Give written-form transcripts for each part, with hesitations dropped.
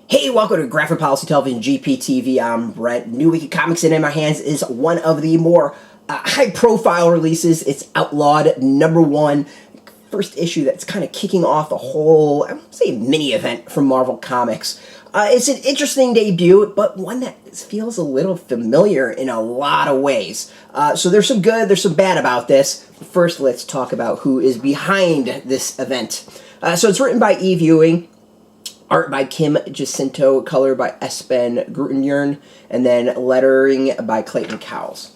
Hey, welcome to Graphic Policy Television GPTV. I'm Brett. New Week in Comics, and in my hands is one of the more high-profile releases. It's Outlawed #1, first issue that's kind of kicking off a whole, I won't say mini event from Marvel Comics. It's an interesting debut, but one that feels a little familiar in a lot of ways. So there's some good, there's some bad about this. First, let's talk about who is behind this event. So it's written by Ewing. Art by Jacinto, color by Espen, Grundetjern, and then lettering by Clayton, Cowles.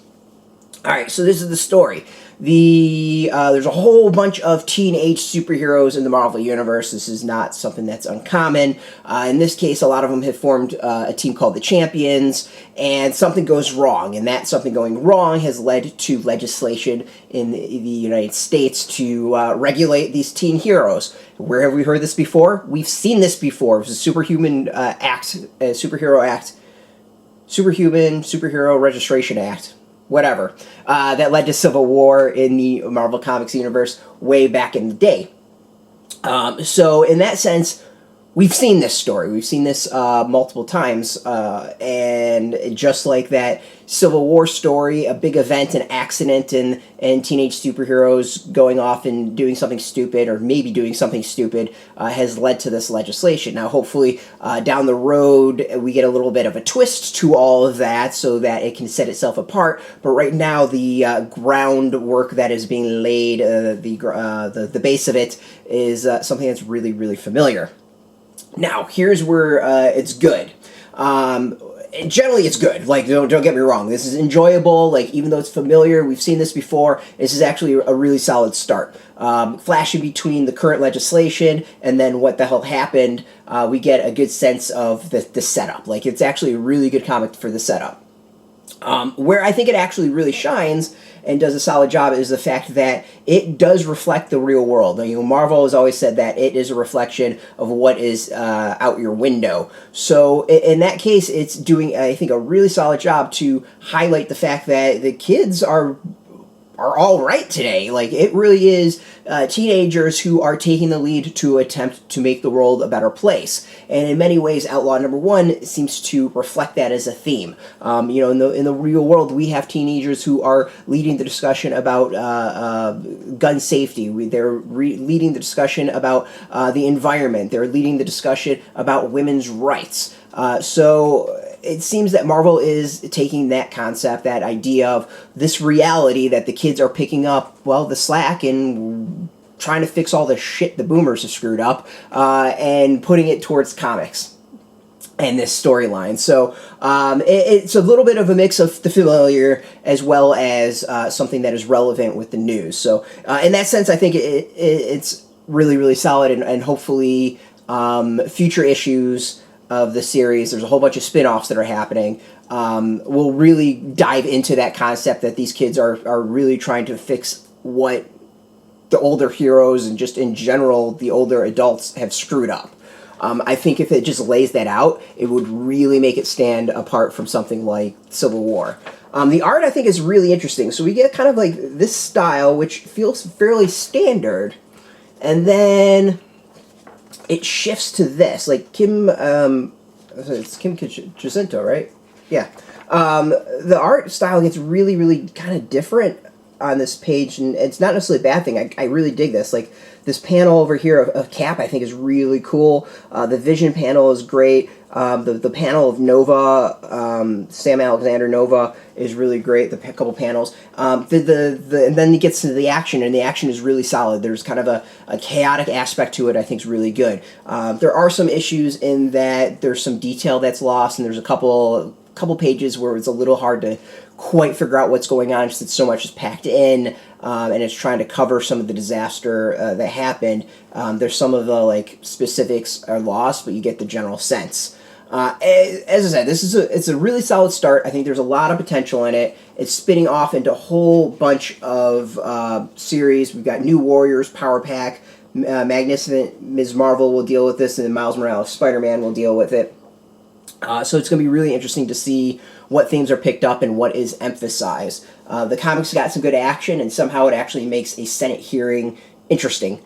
Alright, so this is the story. There's a whole bunch of teenage superheroes in the Marvel Universe. This is not something that's uncommon. In this case, a lot of them have formed a team called the Champions, and something goes wrong. And that something going wrong has led to legislation in the United States to regulate these teen heroes. Where have we heard this before? We've seen this before. It was a superhuman superhero registration act. Whatever, that led to civil war in the Marvel Comics universe way back in the day. So in that sense, we've seen this story. We've seen this multiple times, and just like that Civil War story, a big event, an accident, and teenage superheroes going off and doing something stupid, or maybe doing something stupid, has led to this legislation. Now, hopefully, down the road, we get a little bit of a twist to all of that so that it can set itself apart. But right now, the groundwork that is being laid, the base of it, is something that's really, really familiar. Now, here's where it's good. Generally, it's good. Like, don't get me wrong. This is enjoyable. Like, even though it's familiar, we've seen this before. This is actually a really solid start. Flashing between the current legislation and then what the hell happened, we get a good sense of the setup. Like, it's actually a really good comic for the setup. Where I think it actually really shines and does a solid job is the fact that it does reflect the real world. Now, Marvel has always said that it is a reflection of what is out your window. So in that case, it's doing, I think, a really solid job to highlight the fact that the kids are all right today. Like, it really is teenagers who are taking the lead to attempt to make the world a better place. And in many ways, Outlaw #1 seems to reflect that as a theme. In the real world, we have teenagers who are leading the discussion about gun safety. They're leading the discussion about the environment. They're leading the discussion about women's rights. So it seems that Marvel is taking that concept, that idea of this reality that the kids are picking up, well, the slack, and trying to fix all the shit the boomers have screwed up, and putting it towards comics and this storyline. So it's a little bit of a mix of the familiar as well as something that is relevant with the news. So in that sense, I think it's really, really solid, and hopefully future issues of the series, there's a whole bunch of spin-offs that are happening, we'll really dive into that concept that these kids are really trying to fix what the older heroes and just in general the older adults have screwed up. I think if it just lays that out, it would really make it stand apart from something like Civil War. The art, I think, is really interesting. So we get kind of like this style, which feels fairly standard, and then it shifts to this, like it's Jacinto, right? Yeah. The art style gets really, really kind of different on this page, and it's not necessarily a bad thing. I really dig this. Like, this panel over here of Cap, I think, is really cool. The Vision panel is great. The panel of Nova, Sam Alexander Nova, is really great. The couple panels. And then it gets to the action, and the action is really solid. There's kind of a chaotic aspect to it I think is really good. There are some issues in that there's some detail that's lost, and there's a couple pages where it's a little hard to quite figure out what's going on, just that so much is packed in, and it's trying to cover some of the disaster that happened. There's some of the specifics are lost, but you get the general sense. As I said, it's a really solid start. I think there's a lot of potential in it. It's spinning off into a whole bunch of series. We've got New Warriors, Power Pack, Magnificent Ms. Marvel will deal with this, and then Miles Morales, Spider-Man will deal with it. So it's going to be really interesting to see what themes are picked up and what is emphasized. The comics got some good action, and somehow it actually makes a Senate hearing interesting.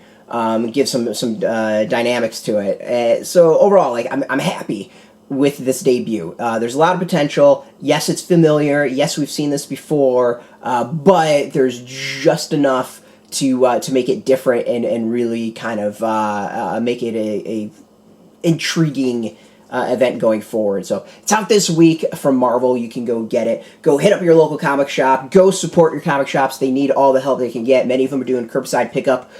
give some dynamics to it. So overall, like I'm happy with this debut. There's a lot of potential. Yes, it's familiar. Yes, we've seen this before, but there's just enough to make it different and really kind of make it a intriguing event going forward. So it's out this week from Marvel. You can go get it. Go hit up your local comic shop. Go support your comic shops. They need all the help they can get. Many of them are doing curbside pickup.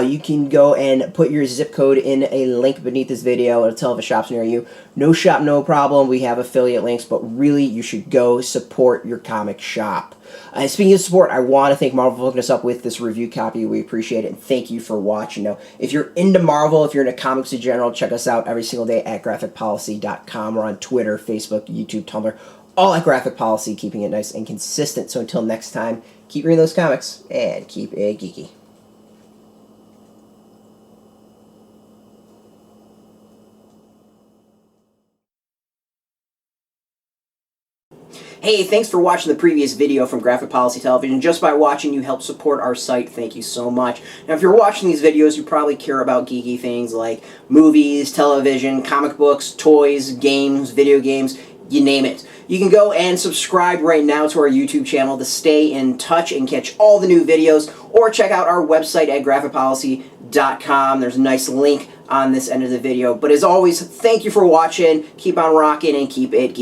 You can go and put your zip code in a link beneath this video. It'll tell if a shop's near you. No shop, no problem. We have affiliate links, but really you should go support your comic shop. Speaking of support, I want to thank Marvel for hooking us up with this review copy. We appreciate it, and thank you for watching. Now, if you're into Marvel, if you're into comics in general, check us out every single day at graphicpolicy.com. We're on Twitter, Facebook, YouTube, Tumblr, all at Graphic Policy, keeping it nice and consistent. So until next time, keep reading those comics, and keep it geeky. Hey, thanks for watching the previous video from Graphic Policy Television. Just by watching, you help support our site. Thank you so much. Now, if you're watching these videos, you probably care about geeky things like movies, television, comic books, toys, games, video games, you name it. You can go and subscribe right now to our YouTube channel to stay in touch and catch all the new videos, or check out our website at graphicpolicy.com. There's a nice link on this end of the video. But as always, thank you for watching. Keep on rocking and keep it geeky.